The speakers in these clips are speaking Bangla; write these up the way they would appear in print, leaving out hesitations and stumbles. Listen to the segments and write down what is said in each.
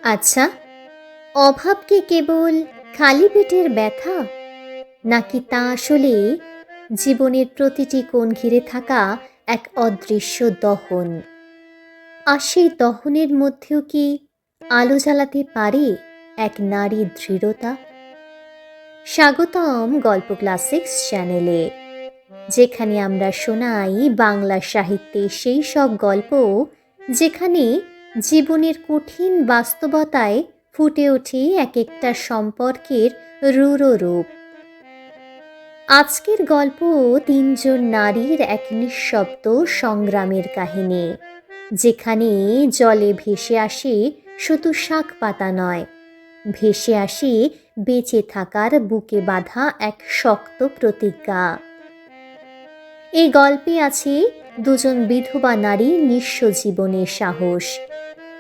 আচ্ছা, অভাব কি কেবল খালি পেটের ব্যথা, নাকি তা আসলে জীবনের প্রতিটি কোণ ঘিরে থাকা এক অদৃশ্য দহন? আর সেই দহনের মধ্যেও কি আলো জ্বালাতে পারে এক নারীর দৃঢ়তা? স্বাগতম গল্প ক্লাসিক্স চ্যানেলে, যেখানে আমরা শোনাই বাংলা সাহিত্যে সেই সব গল্প যেখানে জীবনের কঠিন বাস্তবতায় ফুটে ওঠে এক একটা সম্পর্কের রূঢ় রূপ। আজকের গল্প তিনজন নারীর এক নিঃশব্দ সংগ্রামের কাহিনী, যেখানে জলে ভেসে আসে শুধু শাক পাতা নয়, ভেসে আসে বেঁচে থাকার বুকে বাঁধা এক শক্ত প্রতিজ্ঞা। এই গল্পে আছে দুজন বিধবা নারীর নিঃস্ব জীবনের সাহস,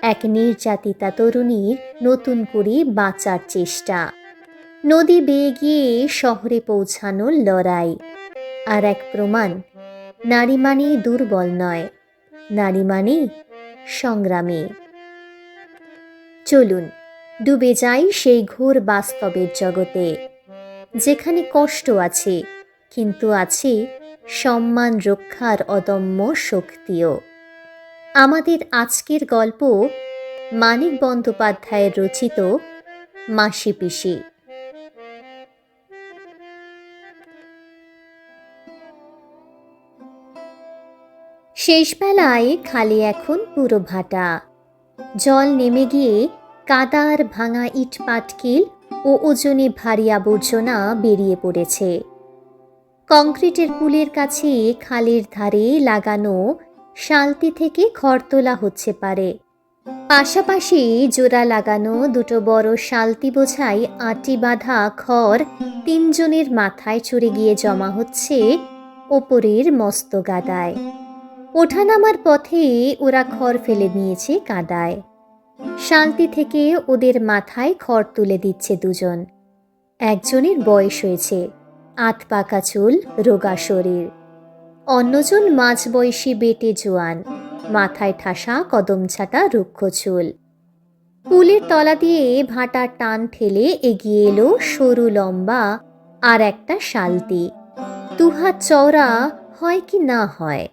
এক নির্যাতিতা তরুণীর নতুন করে বাঁচার চেষ্টা, নদী বেয়ে গিয়ে শহরে পৌঁছানোর লড়াই, আর এক প্রমাণ, নারী মানে দুর্বল নয়, নারী মানে সংগ্রামী। চলুন ডুবে যাই সেই ঘোর বাস্তবের জগতে, যেখানে কষ্ট আছে, কিন্তু আছে সম্মান রক্ষার অদম্য শক্তিও। আমাদের আজকের গল্প মানিক বন্দ্যোপাধ্যায়ের রচিত মাসি পিসি। শেষবেলায় খালি এখন পুরো ভাটা, জল নেমে গিয়ে কাদার ভাঙা ইট পাটকেল ও ওজনে ভারী আবর্জনা বেরিয়ে পড়েছে। কংক্রিটের পুলের কাছে খালের ধারে লাগানো শালতি থেকে খড় তোলা হচ্ছে পারে। পাশাপাশি জোড়া লাগানো দুটো বড় শালতি বোঝাই আঁটি বাঁধা খড় তিনজনের মাথায় চড়ে গিয়ে জমা হচ্ছে ওপরের মস্ত গাদায়। ওঠানামার পথে ওরা খড় ফেলে নিয়েছে কাদায়। শালতি থেকে ওদের মাথায় খড় তুলে দিচ্ছে দুজন। একজনের বয়স হয়েছে, আধ পাকা চুল, রোগা শরীর। অন্যজন মাঝবয়সী বেটে জোয়ান, মাথায় ঠাসা কদম ছাটা রুক্ষ চুল। পুলের তলা দিয়ে ভাটার টান ঠেলে এগিয়ে এলো সরু লম্বা আর একটা শালতি, দুহাত চওড়া হয় কি না হয়।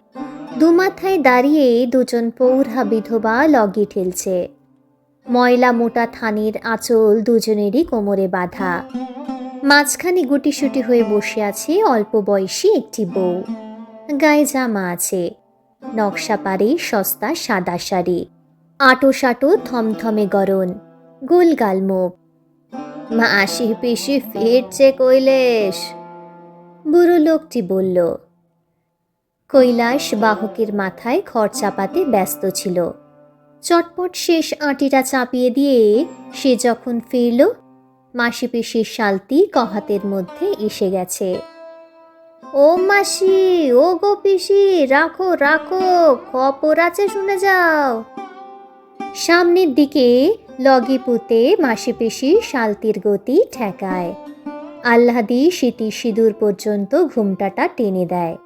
দুমাথায় দাঁড়িয়ে দুজন পৌরা বিধবা লগি ঠেলছে। ময়লা মোটা থানের আঁচল দুজনেরই কোমরে বাঁধা। মাঝখানে গুটিসুটি হয়ে বসে আছে অল্প বয়সী একটি বউ। গায়ে জামা আছে, নকশা পাড়ে সস্তা সাদা শাড়ি, আটো সাটো থমথমে গরন, গোলগাল মুখ। মাসি পিসি ফিরছে কৈলেশ, বুড়ো লোকটি বলল। কৈলাস বাহকের মাথায় খড় চাপাতে ব্যস্ত ছিল। চটপট শেষ আঁটিটা চাপিয়ে দিয়ে সে যখন ফিরল, মাসি পিসির শালতি কহাতের মধ্যে এসে গেছে। ও মাসি, ও গো পিসি, রাখো রাখো, খবর আছে শুনে যাও। সামনের দিকে লগি পুঁতে মাসি পিসি শালতির গতি ঠেকায়। আহ্লাদি স্মৃতি সিঁদুর পর্যন্ত ঘুমটাটা টেনে দেয়।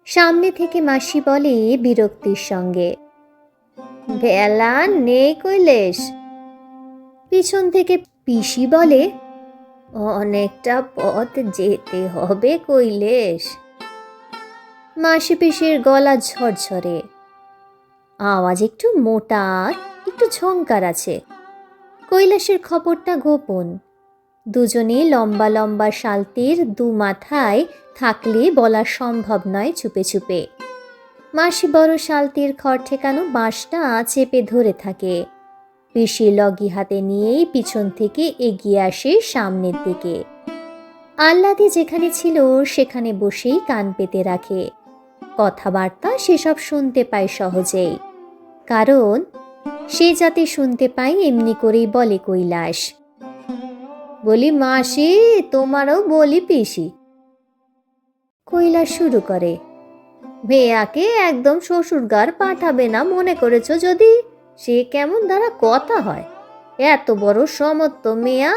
সামনে থেকে মাসি বলে বিরক্তির সঙ্গে, বেলা নেই কৈলেশ। পিছন থেকে পিসি বলে, অনেকটা পথ যেতে হবে কৈলেশ। মাসি পিসির গলা ঝরঝরে, আওয়াজ একটু মোটা, একটু ঝংকার আছে। কৈলাসের খবরটা গোপন। দুজনে লম্বা লম্বা শালতির দু মাথায় থাকলে বলা সম্ভব নয় চুপে চুপে। মাসি বড় শালতির খড় ঠেকানো বাঁশটা চেপে ধরে থাকে। পিসি লগি হাতে নিয়েই পিছন থেকে এগিয়ে আসে সামনের দিকে। আহ্লাদি যেখানে ছিল সেখানে বসেই কান পেতে রাখে। কথাবার্তা সেসব শুনতে পায় সহজেই, কারণ সে যাতে শুনতে পায় এমনি করেই বলে কৈলাস। বলি মাসি, তোমারও বলি পিসি। কৈলাস শুরু করে, মেয়াকে একদম শ্বশুরগার পাঠাবে না মনে করেছ যদি? সে কেমন দ্বারা কথা হয়? এত বড় সমর্থ মেয়া,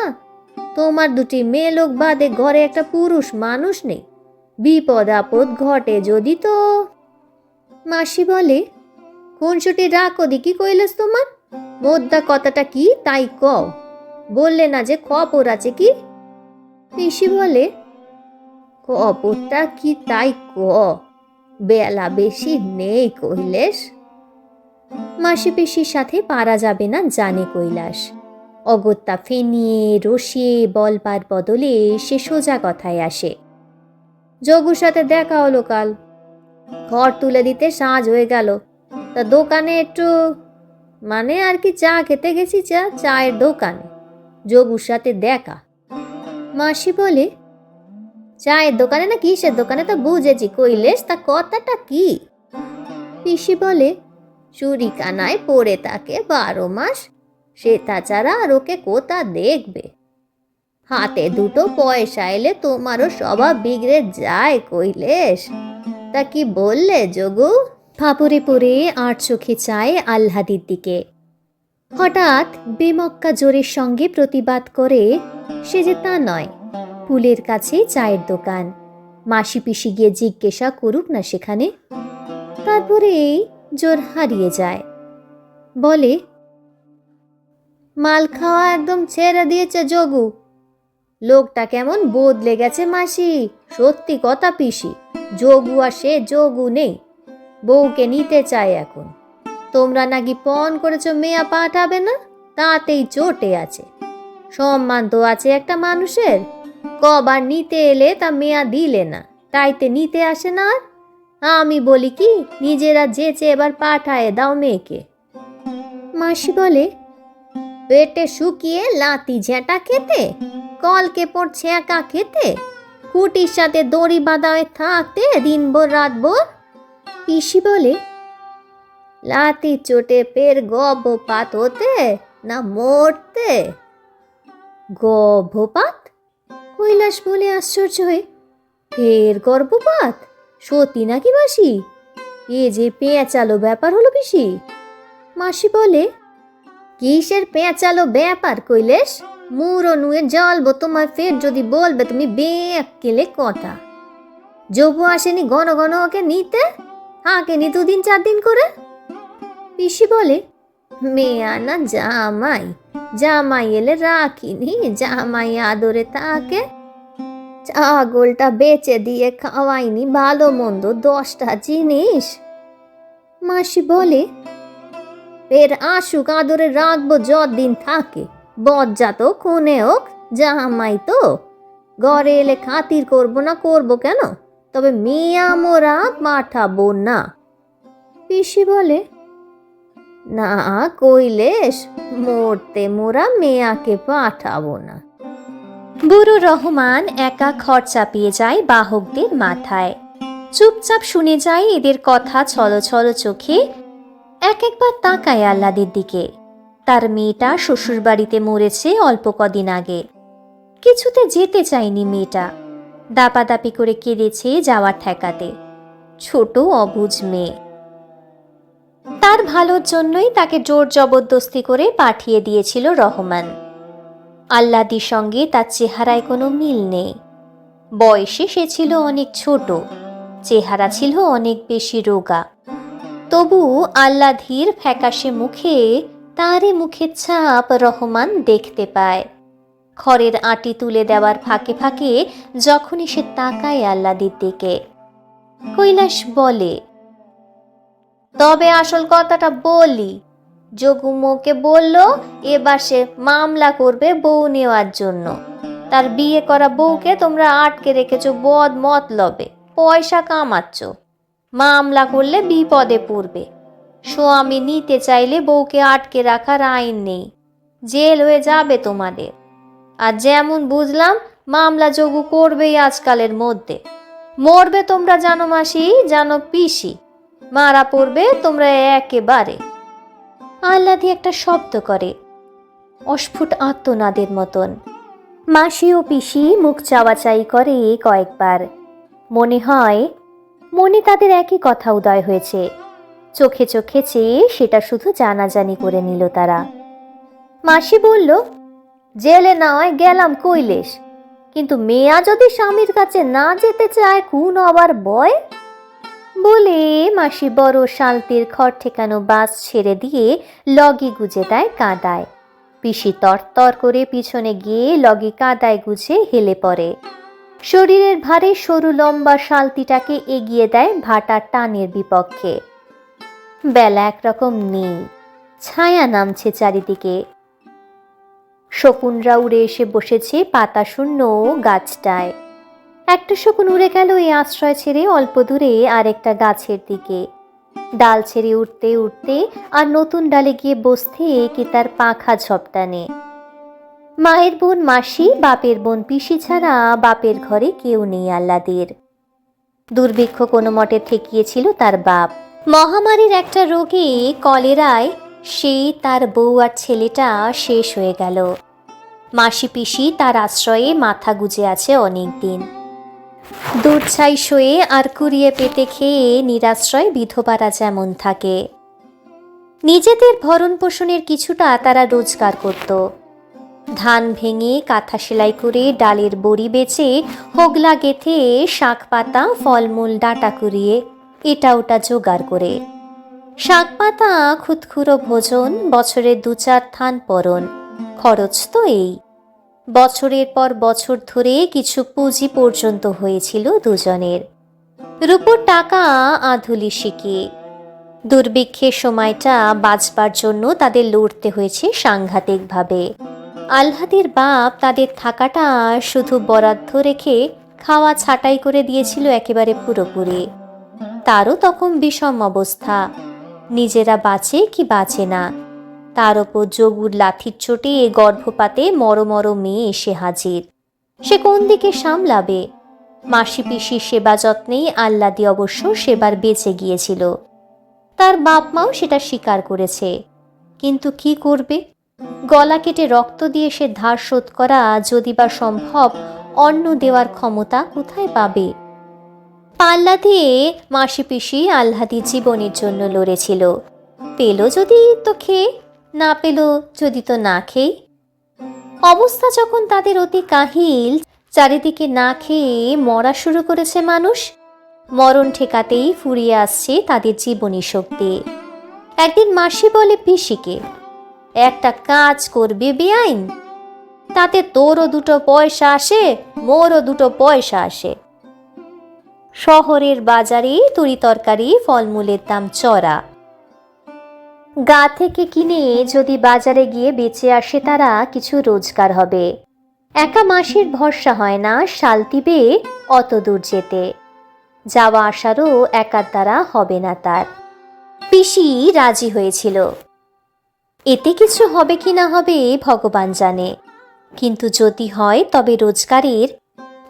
তোমার দুটি মেয়ে লোক বাদে ঘরে একটা পুরুষ মানুষ নেই। বিপদ আপদ ঘটে যদি তো। মাসি বলে, কোন ছুটি রাখো দেখি কৈলাস তোমার? মোদ্দা কথাটা কি তাই কও, বললে না যে খবর আছে কি? পিসি বলে, খবরটা কি তাই ক, বেলা বেশি নেই কৈলেশ। মাসি পিসির সাথে পারা যাবে না জানে কৈলাস। অগত্যা ফেনিয়ে রসিয়ে বলবার বদলে সে সোজা কথায় আসে। যোগুর সাথে দেখা হলো কাল, ঘর তুলে দিতে সাঁঝ হয়ে গেল, তা দোকানে একটু মানে আর কি চা খেতে গেছি, চায়ের দোকানে যোগুর সাথে দেখা। মাসি বলে, চায়ের দোকানে না কিসের দোকানে তা বুঝেছি কৈলেশ, তা কথাটা কি? পিসি বলে, চুরি কানায় পড়ে থাকে 12 মাস, সে তাছাড়া আর ওকে কোথা দেখবে? হাতে দুটো পয়সা এলে তোমারও স্বভাব বিগড়ে যায় কৈলেশ। তা কি বললে যোগু? ফাপড়ে পড়ে আর চোখে চায় আহ্লাদির দিকে। হঠাৎ বেমক্কা জোরের সঙ্গে প্রতিবাদ করে, সে যে তা নয়, পুলের কাছে চায়ের দোকান, মাসি পিসি গিয়ে জিজ্ঞাসা করুক না সেখানে। তারপরে এই জোর হারিয়ে যায়, বলে, মাল খাওয়া একদম ছেড়ে দিয়েছে যোগু, লোকটা কেমন বদলে গেছে মাসি, সত্যি কথা পিসি, যোগু আর সে যোগু নেই, বউকে নিতে চায় এখন। তোমরা নাকি পণ করেছ মেয়া পাঠাবে না, তাতেই চটে আছে। সম্মান তো আছে একটা মানুষের, কবার নিতে এলে তা মেয়া দিলে না, তাইতে নিতে আসে না। আর আমি বলি কি, নিজেরা যেচে এবার পাঠায় দাও মেয়েকে। মাসি বলে, পেটে শুকিয়ে লাতি ঝেঁটা খেতে, কলকে পড়ছে একা খেতে, কুটির সাথে দড়ি বাঁধা হয়ে থাকতে দিনভর রাতভর। পিসি বলে, লাতি চোটে পের গর্ভপাত হতে না মরতে? গর্ভপাত? কৈলাস বলে আশ্চর্য হয়ে, ফের গর্ভপাত? সত্যি নাকি মাসি? এ যে পেঁচালো ব্যাপার হলো পিসি। মাসি বলে, কিসের পেঁচালো ব্যাপার কৈলেশ, মুড়ো নুয়ে জ্বলবো তোমার, ফের যদি বলবে তুমি বেকেলে কথা। যোগু আসেনি ঘন ঘন ওকে নিতে, থাকেনি 2 দিন 4 দিন করে। পিসি বলে, মেয়া না জামাই, জামাই এলে রাখিনি, জামাই আদরে তাকে ছাগলটা বেচে দিয়ে খাওয়াইনি ভালো মন্দ 10টা জিনিস। মাসি বলে, ফের আসুক আদরে রাখবো যতদিন থাকে, বজ্জাত খুনে হোক, জামাই তো, ঘরে এলে খাতির করবো না, করবো কেন, তবে মেয়া মোরা পাঠাবো না। পিসি বলে, না কৈলেশ, মরতে মোরা মেয়াকে পাঠাবো না। বুড়ো রহমান একা খড় চাপিয়ে যায় বাহকদের মাথায়, চুপচাপ শুনে যায় এদের কথা ছলো ছলো চোখে। একবার তাকায় আহ্লাদের দিকে। তার মেয়েটা শ্বশুর বাড়িতে মরেছে অল্প কদিন আগে, কিছুতে যেতে চায়নি মেয়েটা, দাপাদাপি করে কেঁদেছে যাওয়ার ঠেকাতে। ছোট অবুঝ মেয়ে, তার ভালোর জন্যই তাকে জোর জবরদস্তি করে পাঠিয়ে দিয়েছিল রহমান। আহ্লাদির সঙ্গে তার চেহারায় কোনো মিল নেই। বয়সে সে ছিল অনেক ছোট, চেহারা ছিল অনেক বেশি রোগা। তবু আহ্লাদির ফ্যাকাশে মুখে তারই মুখের ছাপ রহমান দেখতে পায়। খড়ের আঁটি তুলে দেওয়ার ফাঁকে ফাঁকে যখনই সে তাকায় আহ্লাদির দিকে। কৈলাস বলে, তবে আসল কথাটা বলি, যোগুমোকে বলল এবার সে মামলা করবে বউ নেওয়ার জন্য। তার বিয়ে করা বউকে তোমরা আটকে রেখেছ বদ মতলবে, পয়সা কামাচ্ছ। মামলা করলে বিপদে পড়বে। স্বামী নিতে চাইলে বউকে আটকে রাখার আইন নেই, জেল হয়ে যাবে তোমাদের। আর যেমন বুঝলাম মামলা যোগু করবেই আজকালের মধ্যে। মরবে তোমরা জানো মাসি, জানো পিসি, মারা পড়বে তোমরা একেবারে। আহ্লাদি একটা শব্দ করে, অস্ফুট আত্মনাদের মতন। মাসি ও পিসি মুখ চাওয়াচাই করে কয়েকবার। মনে হয় মনে তাদের একই কথা উদয় হয়েছে। চোখে চোখে চেয়ে সেটা শুধু জানাজানি করে নিল তারা। মাসি বলল, জেলে না হয় গেলাম কৈলেশ, কিন্তু মেয়া যদি স্বামীর কাছে না যেতে চায় খুন হবার ভয়। বলে মাসি বড় শালতির খড় ঠেকানো বাস ছেড়ে দিয়ে লগি গুজে দেয় কাদায়। পিসি তরতর করে পিছনে গিয়ে লগি কাদায় গুজে হেলে পড়ে। শরীরের ভারে সরু লম্বা শালতিটাকে এগিয়ে দেয় ভাটার টানের বিপক্ষে। বেলা একরকম নেই, ছায়া নামছে চারিদিকে। শকুনরা উড়ে এসে বসেছে পাতা শূন্য গাছটায়। একটা শকুন উড়ে গেল এই আশ্রয় ছেড়ে অল্প দূরে আরেকটা গাছের দিকে। ডাল ছেড়ে উঠতে উঠতে আর নতুন ডালে গিয়ে বসতে কি তার পাখা ঝপটানে। মায়ের বোন মাসি, বাপের বোন পিসি ছাড়া বাপের ঘরে কেউ নেই আহ্লাদের। দুর্ভিক্ষ কোনো মতে ঠেকিয়েছিল তার বাপ। মহামারীর একটা রোগে, কলেরায়, সেই তার বউ আর ছেলেটা শেষ হয়ে গেল। মাসি পিসি তার আশ্রয়ে মাথা গুজে আছে অনেক দিন। দুধছাই শোয়ে আর কুড়িয়ে পেতে খেয়ে নিরাশ্রয় বিধবারা যেমন থাকে। নিজেদের ভরণ পোষণের কিছুটা তারা রোজগার করত। ধান ভেঙে কাঁথা সেলাই করে ডালের বড়ি বেচে হোগলা গেথে শাক পাতা ফলমূল ডাঁটা কুড়িয়ে এটা ওটা জোগাড় করে। শাক পাতা খুদখুরো ভোজন, বছরের 2-4 থান পরন, খরচ তো এই। বছরের পর বছর ধরে কিছু পুঁজি পর্যন্ত হয়েছিল দুজনের। রূপোর টাকা আধুলি শিখিয়ে দুর্ভিক্ষের সময়টা বাঁচবার জন্য তাদের লড়তে হয়েছে সাংঘাতিকভাবে। আহ্লাদের বাপ তাদের থাকাটা শুধু বরাদ্দ রেখে খাওয়া ছাঁটাই করে দিয়েছিল একেবারে পুরোপুরি। তারও তখন বিষম অবস্থা, নিজেরা বাঁচে কি বাঁচে না। তার ওপর যোগুর লাথির চোটে গর্ভপাতে মর মেয়ে এসে হাজির। সে কোন দিকে সামলাবে? মাসি পিসির সেবা যত্নেই আহ্লাদি অবশ্য সেবার বেঁচে গিয়েছিল। তার বাপ মাও সেটা স্বীকার করেছে। কিন্তু কি করবে? গলা কেটে রক্ত দিয়ে সে ধার শোধ করা যদি বা সম্ভব, অন্ন দেওয়ার ক্ষমতা কোথায় পাবে? পাল্লা দিয়ে মাসি পিসি আহ্লাদি জীবনের জন্য লড়েছিল। পেল যদি তো খেয়ে, না পেল যদি তো না খেয়ে। অবস্থা যখন তাদের অতি কাহিল, চারিদিকে না খেয়ে মরা শুরু করেছে মানুষ। মরণ ঠেকাতেই ফুরিয়ে আসছে তাদের জীবনী শক্তি। একদিন মাসি বলে পিসিকে, একটা কাজ করবে বেআইন, তাতে তোরও 2 পয়সা আসে, মোরও 2 পয়সা আসে। শহরের বাজারে তরি তরকারি ফলমূলের দাম চড়া। গা থেকে কিনে যদি বাজারে গিয়ে বেচে আসে তারা, কিছু রোজগার হবে। একা মাসির ভরসা হয় না শালতি বেয়ে অত দূর যেতে। যাওয়া আসারও একার দ্বারা হবে না তার। পিসি রাজি হয়েছিল। এতে কিছু হবে কি না হবে ভগবান জানে, কিন্তু যদি হয় তবে রোজগারের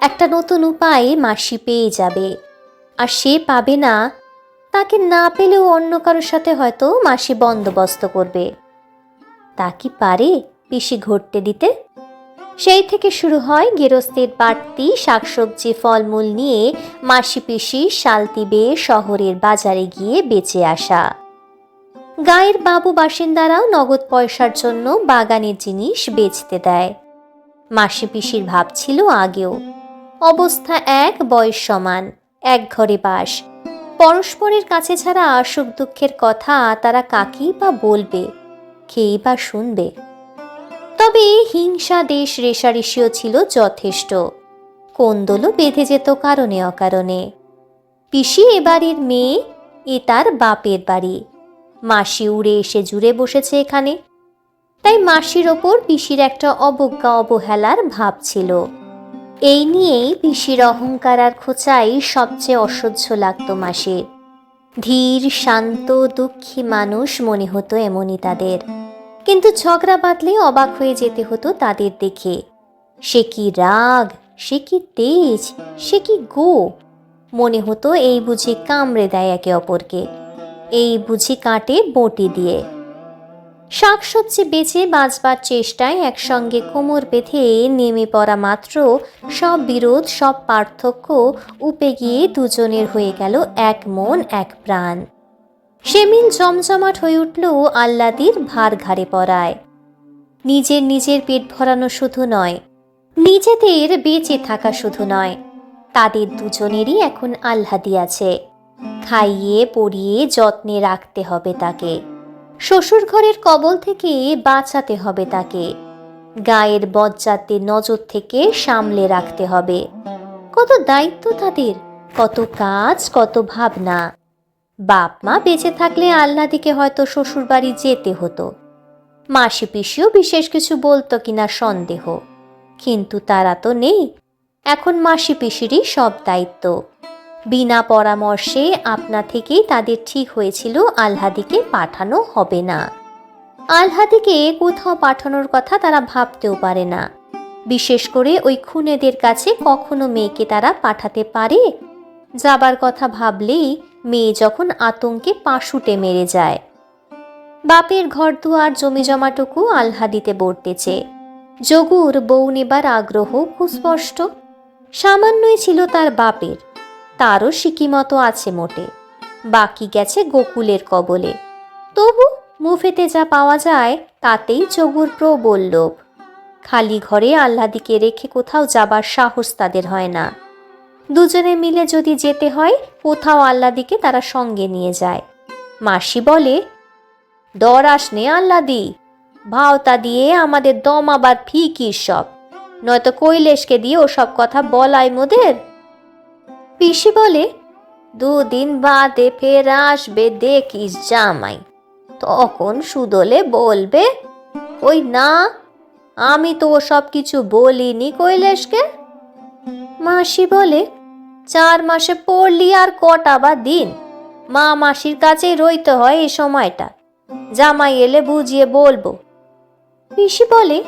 একটা নতুন উপায় মাসি পেয়ে যাবে। আর সে পাবে না, তাকে না পেলেও অন্য কারোর সাথে হয়তো মাসি বন্দোবস্ত করবে। তা কি পারে পিসি ঘটতে দিতে? সেই থেকে শুরু হয় গেরস্তের বাড়তি শাকসবজি ফলমূল নিয়ে মাসি পিসি শালতি বেয়ে শহরের বাজারে গিয়ে বেচে আসা। গায়ের বাবু বাসিন্দারাও নগদ পয়সার জন্য বাগানের জিনিস বেচতে দেয়। মাসি পিসির ভাব ছিল আগেও। অবস্থা এক, বয়স সমান, এক ঘরে বাস। পরস্পরের কাছে ছাড়া সুখ দুঃখের কথা তারা কাকেই বা বলবে, খেয়েই বা শুনবে? তবে হিংসা দেশ রেশারেশিও ছিল যথেষ্ট। কোন্দলও বেঁধে যেত কারণে অকারণে। পিসি এ বাড়ির মেয়ে, এ তার বাপের বাড়ি। মাসি উড়ে এসে জুড়ে বসেছে এখানে, তাই মাসির ওপর পিসির একটা অবজ্ঞা অবহেলার ভাব ছিল। এই নিয়েই পিসির অহংকার আর খোঁচাই সবচেয়ে অসহ্য লাগত মাসির। ধীর শান্ত দুঃখী মানুষ মনে হতো এমনই তাদের, কিন্তু ঝগড়া বাঁধলে অবাক হয়ে যেতে হতো তাদের দেখে। সে কি রাগ, সে কি তেজ, সে কি গো! মনে হতো এই বুঝি কামড়ে দেয় একে অপরকে, এই বুঝি কাটে বঁটি দিয়ে। শাকসবজি বেচে বাঁচবার চেষ্টায় একসঙ্গে কোমর বেঁধে নেমে পড়া মাত্র সব বিরোধ, সব পার্থক্য উপে গিয়ে দুজনের হয়ে গেল এক মন এক প্রাণ। সেমিন জমজমাট হয়ে উঠল আহ্লাদির ভার ঘাড়ে পড়ায়। নিজের পেট ভরানো শুধু নয়, নিজেদের বেঁচে থাকা শুধু নয়, তাদের দুজনেরই এখন আহ্লাদি আছে। খাইয়ে পরিয়ে যত্নে রাখতে হবে তাকে। শ্বশুর ঘরের কবল থেকে বাঁচাতে হবে তাকে। গায়ের বজ্জাতের নজর থেকে সামলে রাখতে হবে। কত দায়িত্ব তাদের, কত কাজ, কত ভাবনা। বাপ মা বেঁচে থাকলে আহ্লাদিকে হয়তো শ্বশুর বাড়ি যেতে হতো। মাসি পিসিও বিশেষ কিছু বলতো কিনা সন্দেহ, কিন্তু তারা তো নেই। এখন মাসি পিসিরই সব দায়িত্ব। বিনা পরামর্শে আপনা থেকেই তাদের ঠিক হয়েছিল আহ্লাদিকে পাঠানো হবে না। আহ্লাদিকে কোথাও পাঠানোর কথা তারা ভাবতেও পারে না। বিশেষ করে ওই খুনেদের কাছে কখনো মেয়েকে তারা পাঠাতে পারে? যাবার কথা ভাবলেই মেয়ে যখন আতঙ্কে পাশুটে মেরে যায়। বাপের ঘরদুয়ার জমি জমাটুকু আহ্লাদিতে বর্তেছে। যোগুর বউ নেবার আগ্রহ সুস্পষ্ট। সামান্যই ছিল তার বাপের, তারও সিকিমতো আছে মোটে, বাকি গেছে গোকুলের কবলে। তবু মুফেতে যা পাওয়া যায় তাতেই যোগুর প্রবল লোভ। খালি ঘরে আহ্লাদিকে রেখে কোথাও যাবার সাহস তাদের হয় না। দুজনে মিলে যদি যেতে হয় কোথাও আহ্লাদিকে তারা সঙ্গে নিয়ে যায়। মাসি বলে, ডর আসনে আহ্লাদি, ভাওতা দিয়ে আমাদের দম আবার ফিকির সব, নয়তো কৈলেশকে দিয়ে ওসব কথা বলাই মোদের। পিসি বলে, 2 দিন বাদে ফের আসবে দেখিস জামাই, তখন সুদলে বলবে, ওই না, আমি তো সব কিছু বলিনি কৈলেশকে। মাসি বলে, 4 মাসে পড়লি আর কটা বা দিন, মা মাসির কাছেই রইতে হয় এই সময়টা, জামাই এলে বুঝিয়ে বলবো। পিসি বলে,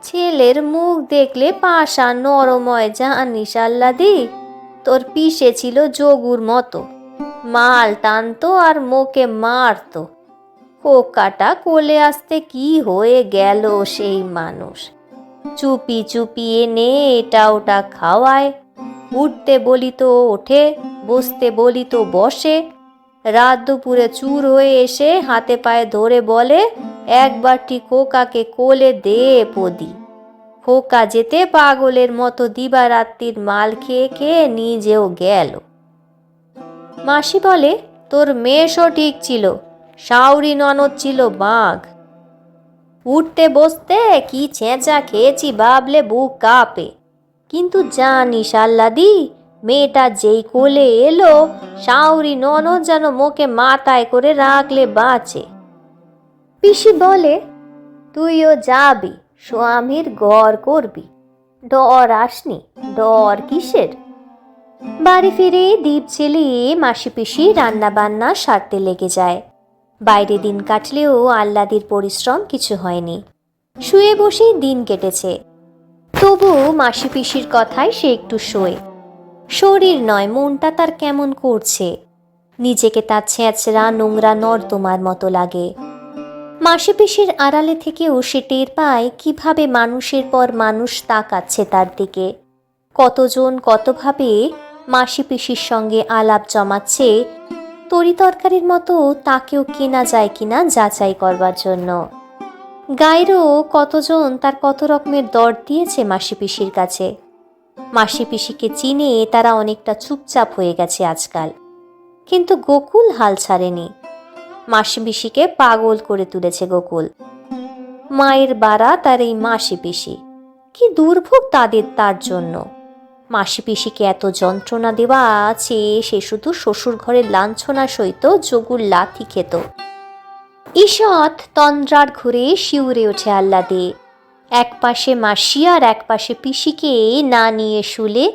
ছেলের মুখ দেখলে পাশা নরম হয় জানিস আহ্লাদি, তোর পিসে ছিল যোগুর মতো, মাল টানতো আর মোকে মারতো। খোকাটা কোলে আসতে কি হয়ে গেল সেই মানুষ। চুপি চুপি এনে এটা ওটা খাওয়ায়, উঠতে বলি তো ওঠে, বসতে বলি তো বসে। রাত দুপুরে চুর হয়ে এসে হাতে পায়ে ধরে বলে, একবারটি খোকাকে কোলে দে পদি। খোকা যেতে পাগলের মতো দিবারাত্রির মাল খেয়ে খেয়ে নিজেও গেল। মাসি বলে, তোর মেয়েশও ঠিক ছিল, শাউরি ননদ ছিল বাঘ। উঠতে বসতে কি ছেঁচা খেয়েছি ভাবলে বুক কাঁপে। কিন্তু জানিস আহ্লাদি, মেয়েটা যেই কোলে এলো, শাউরি ননদ যেন মোকে মাথায় করে রাখলে বাঁচে। পিসি বলে, তুইও যাবি, স্বামীর ঘর করবি, ডর আসনি, ডর কিসের? বাড়ি ফিরে দ্বীপ ছেলিয়ে মাসি পিসি রান্না বান্না সারতে লেগে যায়। বাইরে দিন কাটলেও আহ্লাদির পরিশ্রম কিছু হয়নি। শুয়ে বসেই দিন কেটেছে। তবু মাসি পিসির কথায় সে একটু শোয়। শরীর নয়, মনটা তার কেমন করছে। নিজেকে তার ছেঁচড়া নোংরা নর্দমার মতো লাগে। মাসি পিসির আড়ালে থেকেও সে টের পায় কিভাবে মানুষের পর মানুষ তাকাচ্ছে তার দিকে। কতজন কতভাবে মাসি পিসির সঙ্গে আলাপ জমাচ্ছে, তরি তরকারির মতো তাকেও কেনা যায় কিনা যাচাই করবার জন্য। গায়েরও কতজন তার কত রকমের দর দিয়েছে মাসি পিসির কাছে। মাসি পিসিকে চিনে তারা অনেকটা চুপচাপ হয়ে গেছে আজকাল। কিন্তু গোকুল হাল ছাড়েনি। মাসি পিসিকে পাগল করে তুলেছে গোকুল। মায়ের বাড়া তার এই মাসি পিসি, কি দুর্ভোগ তাদের তার জন্য। মাসি পিসিকে এত যন্ত্রণা দেওয়া আছে, সে শুধু শ্বশুর ঘরের লাঞ্ছনা সইত, যোগুর লাথি খেত। ঈষৎ তন্দ্রার ঘুরে শিউরে ওঠে আহ্লাদে। এক পাশে মাসি আর এক পাশে পিসিকে না নিয়ে শুলে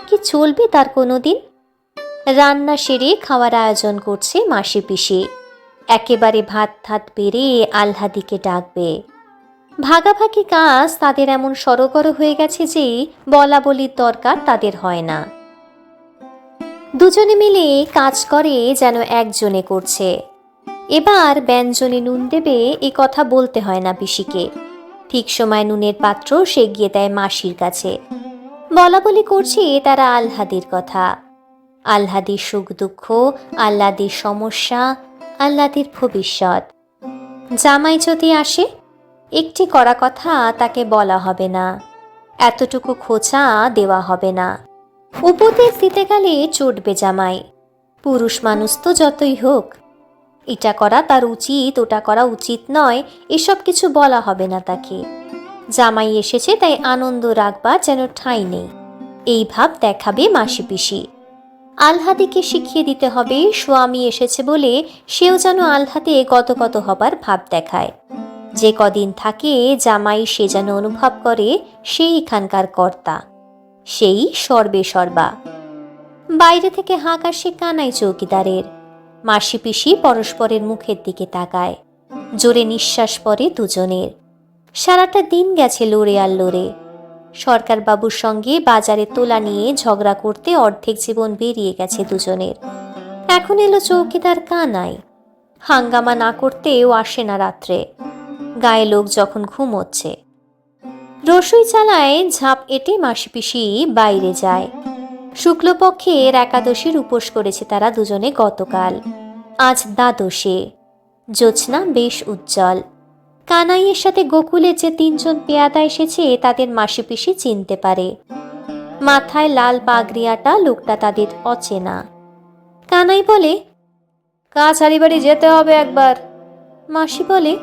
কি চলবে তার কোনোদিন? রান্না সেরে খাওয়ার আয়োজন করছে মাসি পিসি। একেবারে ভাত ঠাত বেড়ে আহ্লাদিকে ডাকবে। ভাগাভাগি কাজ তাদের এমন সরগর হয়ে গেছে যে বলা বলির দরকার তাদের হয় না। দুজনে মিলে কাজ করে যেন একজনে করছে। এবার ব্যঞ্জনে নুন দেবে এ কথা বলতে হয় না পিসিকে। ঠিক সময় নুনের পাত্র সে গিয়ে দেয় মাসির কাছে। বলা বলি করছে তারা আহ্লাদির কথা, আহ্লাদির সুখ দুঃখ, আহ্লাদির সমস্যা, আহ্লাদির ভবিষ্যৎ। জামাই যদি আসে, একটি কড়া কথা তাকে বলা হবে না, এতটুকু খোঁচা দেওয়া হবে না। উপদেশ দিতে গেলে চটবে জামাই। পুরুষ মানুষ তো যতই হোক, এটা করা তার উচিত, ওটা করা উচিত নয়, এসব কিছু বলা হবে না তাকে। জামাই এসেছে তাই আনন্দ রাখবা যেন ঠাঁই নেই, এই ভাব দেখাবে মাসি পিসি। আলহাদিকে শিখিয়ে দিতে হবে স্বামী এসেছে বলে সেও যেন আলহাতে গত হবার ভাব দেখায়। যে কদিন থাকে জামাই সে যেন অনুভব করে সেই এখানকার কর্তা, সেই সর্বে সর্বা। বাইরে থেকে হাঁক আসে কানাই চৌকিদারের। মাসি পিসি পরস্পরের মুখের দিকে তাকায়, জোরে নিঃশ্বাস পড়ে দুজনের। সারাটা দিন গেছে লড়ে আর লড়ে। সরকার বাবুর সঙ্গে বাজারে তোলা নিয়ে ঝগড়া করতে অর্ধেক জীবন বেরিয়ে গেছে দুজনের। এখন এলো চৌকিদার কানাই, হাঙ্গামা না করতেও আসে না রাত্রে, গায়ে লোক যখন ঘুমোচ্ছে। রসুই চালায় ঝাঁপ এঁটে মাসি পিসি বাইরে যায়। শুক্লপক্ষের একাদশীর উপোস করেছে তারা দুজনে গতকাল, আজ দ্বাদশে। জ্যোৎস্না বেশ উজ্জ্বল। কানাইয়ের সাথে গোকুলে যে 3 জন পেয়াদা এসেছে তাদের মাসি পিসি চিনতে পারে। মাথায় লাল পাগড়িয়াটা লোকটা তাদের অচেনা। কানাই বলে, কাছারি বাড়ি যেতে হবে একবার। মাসি বলে,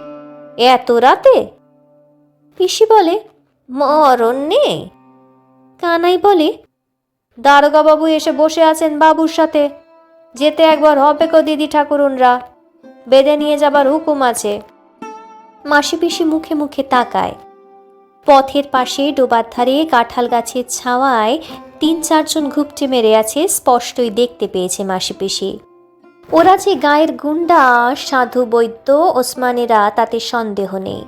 এত রাতে? পিসি বলে, মরণ নেই। কানাই বলে, দারোগা বাবু এসে বসে আছেন বাবুর সাথে, যেতে একবার হবে গো দিদি ঠাকুরুনরা, বেঁধে নিয়ে যাবার হুকুম আছে। মাসি পিসি মুখে মুখে তাকায়। পথের পাশে ডোবার ধারে কাঁঠাল গাছের ছাওয়ায় 3-4 জন ঘুপটে মেরে আছে, স্পষ্টই দেখতে পেয়েছে মাসি পিসি। ওরা যে গায়ের গুন্ডা সাধু বৈদ্য ওসমানেরা তাতে সন্দেহ নেই।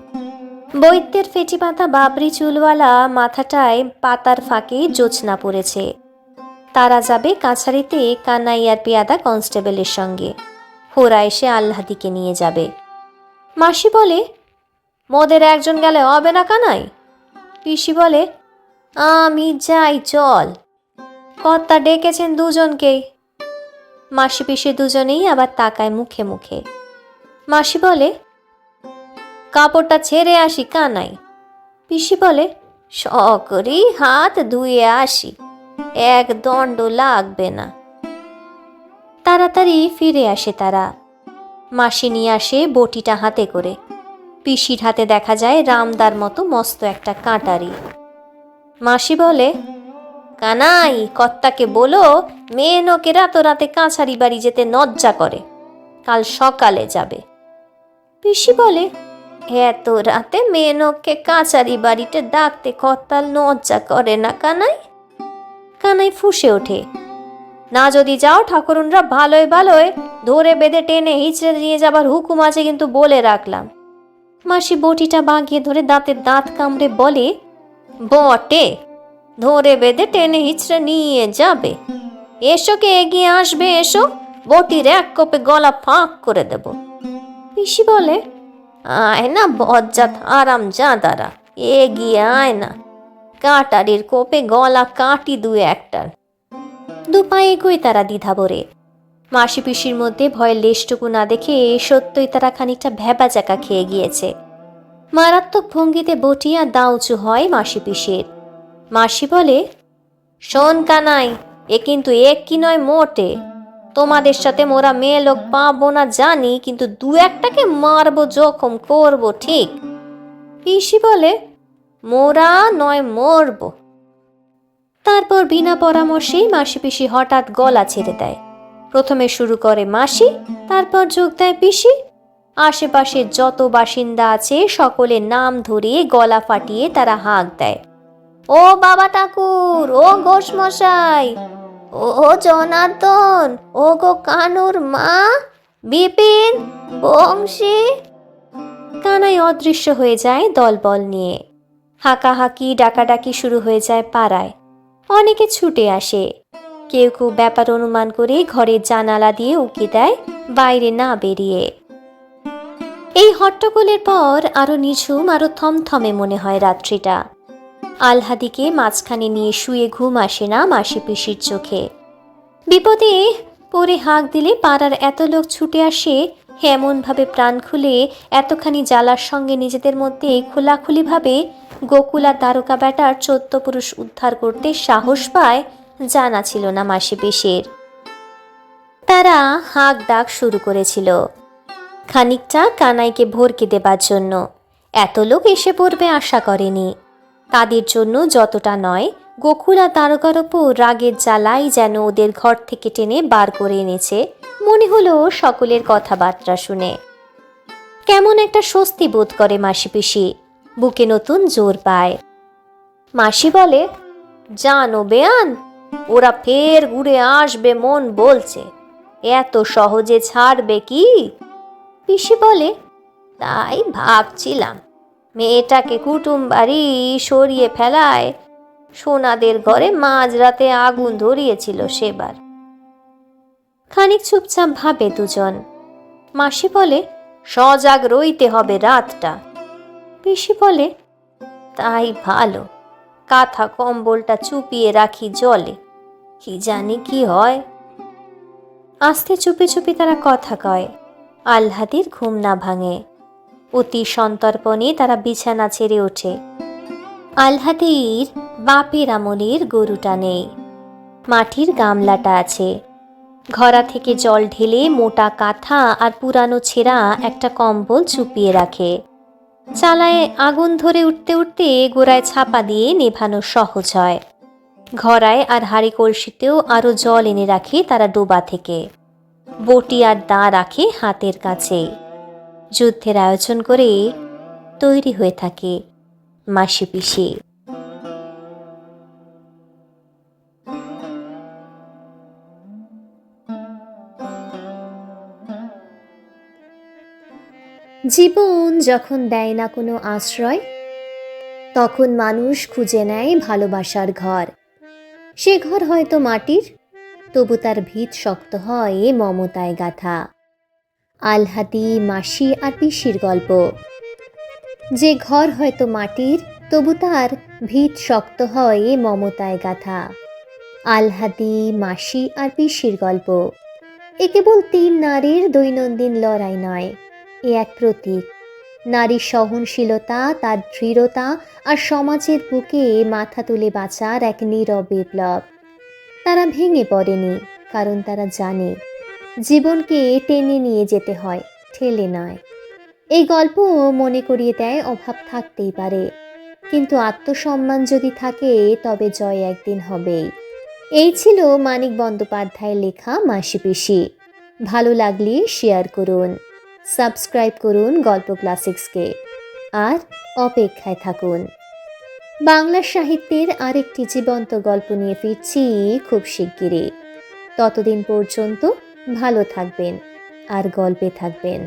বৈদ্যের ফেটি পাতা বাবরি চুলওয়ালা মাথাটায় পাতার ফাঁকে জোছনা পড়েছে। তারা যাবে কাছারিতে কানাইয়ার পেয়াদা কনস্টেবলের সঙ্গে। ওরা এসে আল্লাদিকে নিয়ে যাবে। মাসি বলে, মোদের একজন গেলে হবে না কানাই? পিসি বলে, আমি যাই, চল। কর্তা ডেকেছেন দুজনকেই। মাসি পিসি দুজনেই আবার তাকায় মুখে মুখে। মাসি বলে, কাপড়টা ছেড়ে আসি কানাই। পিসি বলে, সকরেই হাত ধুয়ে আসি, এক দণ্ড লাগবে না। তাড়াতাড়ি ফিরে আসে তারা। মাসি নিয়ে আসে বটিটা হাতে করে। পিসির হাতে দেখা যায় রামদার মতো মস্ত একটা কাঁটারি। মাসি বলে, কানাই, কর্তাকে বলো মেয়ে নোকেরা তো রাতে কাছারি বাড়ি যেতে লজ্জা করে, কাল সকালে যাবে। পিসি বলে, এত রাতে মেয়ে নোককে কাছারি বাড়িতে ডাকতে কর্তার লজ্জা করে না কানাই? কানাই ফুঁসে ওঠে, না যদি যাও ঠাকুরুনরা ভালোই ভালোই ধরে বেঁধে টেনে হিচড়ে নিয়ে যাবার হুকুম আছে কিন্তু বলে রাখলাম। মাসি বটিটা বাগিয়ে ধরে দাঁতে দাঁত কামড়ে বলে, বটে, ধরে বেঁধে টেনে হিচড়ে নিয়ে যাবে। এসো, কে এগিয়ে আসবে, এসো, বটির এক কোপে গলা ফাঁক করে দেব। পিসি বলে, আয় না বজ্জাত আরাম জাদারা, এগিয়ে আয় না, কাটারির কোপে গলা কাটি 2-1টার। 2 পা এগোয় তারা দ্বিধা ভরে। মাসি পিসির মধ্যে ভয়ের লেশটুকু না দেখে সত্যই তারা খানিকটা ভ্যাবাচাকা খেয়ে গিয়েছে। মারাত্মক ভঙ্গিতে বটিয়া দাউচু হয় মাসি পিসির। মাসি বলে, শোন কানাই, এ কিন্তু এক কি নয় মোটে। তোমাদের সাথে মোরা মেয়ে লোক পাবো না জানি, কিন্তু 2-1টাকে মারবো, জখম করবো ঠিক। পিসি বলে, মোরা নয় মরবো। তারপর বিনা পরামর্শেই মাসি পিসি হঠাৎ গলা ছেড়ে দেয়। প্রথমে শুরু করে মাসি, তারপর যোগ দেয় পিসি। আশেপাশের যত বাসিন্দা আছে সকলের নাম ধরে গলা ফাটিয়ে তারা হাঁক দেয়, ও বাবা ঠাকুর, ও ঘোষ মশাই, ও জনার্দন, ও গো কানুর মা, বিপিন, বংশী। কানাই অদৃশ্য হয়ে যায় দলবল নিয়ে। হাঁকাহাঁকি ডাকাডাকি শুরু হয়ে যায় পাড়ায়। অনেকে ছুটে আসে। কেউ কেউ ব্যাপার অনুমান করে ঘরের জানালা দিয়ে উকি দেয়, বাইরে না বেরিয়ে। এই হট্টগোলের পর আরো নিঝুম, আরো থমথমে মনে হয় রাত্রিটা। আলহাদিকে মাঝখানে নিয়ে শুয়ে ঘুম আসে না মাসি পিসির চোখে। বিপদে পড়ে হাঁক দিলে পাড়ার এত লোক ছুটে আসে, এমনভাবে প্রাণ খুলে এতখানি জ্বালার সঙ্গে নিজেদের মধ্যে খোলাখুলিভাবে গোকুল আর দ্বারকা বেটার 14 পুরুষ উদ্ধার করতে সাহস পায়, জানা ছিল না মাসি পিসির। তারা হাঁক ডাক শুরু করেছিল, খানিকটা কানাইকে ভরকে দেবার জন্য। এত লোক এসে পড়বে আশা করেনি। তাদের জন্য যতটা নয়, গোকুল আর দারোগার ওপর রাগের জ্বালাই যেন ওদের ঘর থেকে টেনে বার করে এনেছে মনে হলো সকলের কথাবার্তা শুনে। কেমন একটা স্বস্তি বোধ করে মাসি পিসি, বুকে নতুন জোর পায়। মাসি বলে, জানো বেয়ান, ওরা ফের ঘুরে আসবে মন বলছে, এত সহজে ছাড়বে কি? পিসি বলে, তাই ভাবছিলাম, মেয়েটাকে কুটুম বাড়ি সরিয়ে ফেলায় সোনাদের ঘরে মাঝরাতে আগুন ধরিয়েছিল সেবার। খানিক চুপচাপ ভাবে দুজন। মাসি বলে, সজাগ রইতে হবে রাতটা। পিসি বলে, তাই ভালো, কাঁথা কম্বলটা চুপিয়ে রাখি জলে, কি জানি কি হয়। আস্তে চুপি চুপি তারা কথা কয়। আহ্লাদির ঘুম না ভাঙে। অতি সন্তর্পণে তারা বিছানা ছেড়ে ওঠে। আহ্লাদির বাপের আমলের গরুটা নেই, মাটির গামলাটা আছে। ঘরা থেকে জল ঢেলে মোটা কাঁথা আর পুরানো ছেঁড়া একটা কম্বল চুপিয়ে রাখে। চালায় আগুন ধরে উঠতে উঠতে গোড়ায় ছাপা দিয়ে নেভানো সহজ হয়। ঘরায় আর হাঁড়ি কলসিতেও আরো জল এনে রাখে তারা ডোবা থেকে। বটি আর দা রাখে হাতের কাছে। যুদ্ধের আয়োজন করে তৈরি হয়ে থাকে মাসি পিসি। জীবন যখন দেয় না কোনো আশ্রয়, তখন মানুষ খুঁজে নেয় ভালোবাসার ঘর। সে ঘর হয়তো মাটির, তবু তার ভিত শক্ত হয় মমতায় গাথা। আলহাতি, মাসি আর পিসির গল্প। যে ঘর হয়তো মাটির, তবু তার ভিত শক্ত হয় মমতায় গাথা। আলহাতি, মাসি আর পিসির গল্প। এ কেবল তিন নারীর দৈনন্দিন লড়াই নয়, এ এক প্রতীক। নারীর সহনশীলতা, তার দৃঢ়তা আর সমাজের বুকে মাথা তুলে বাঁচার এক নীরব বিপ্লব। তারা ভেঙে পড়েনি, কারণ তারা জানে জীবনকে টেনে নিয়ে যেতে হয়, ঠেলে নয়। এই গল্প মনে করিয়ে দেয় অভাব থাকতেই পারে, কিন্তু আত্মসম্মান যদি থাকে তবে জয় একদিন হবেই। এই ছিল মানিক বন্দ্যোপাধ্যায়ের লেখা মাসি পিসি। ভালো লাগলে শেয়ার করুন, সাবস্ক্রাইব করুন গল্প ক্লাসিক্সকে, আর অপেক্ষায় থাকুন। বাংলা সাহিত্যের আরেকটি জীবন্ত গল্প নিয়ে ফিরছি খুব শিগগিরই। ততদিন পর্যন্ত ভালো থাকবেন আর গল্পে থাকবেন।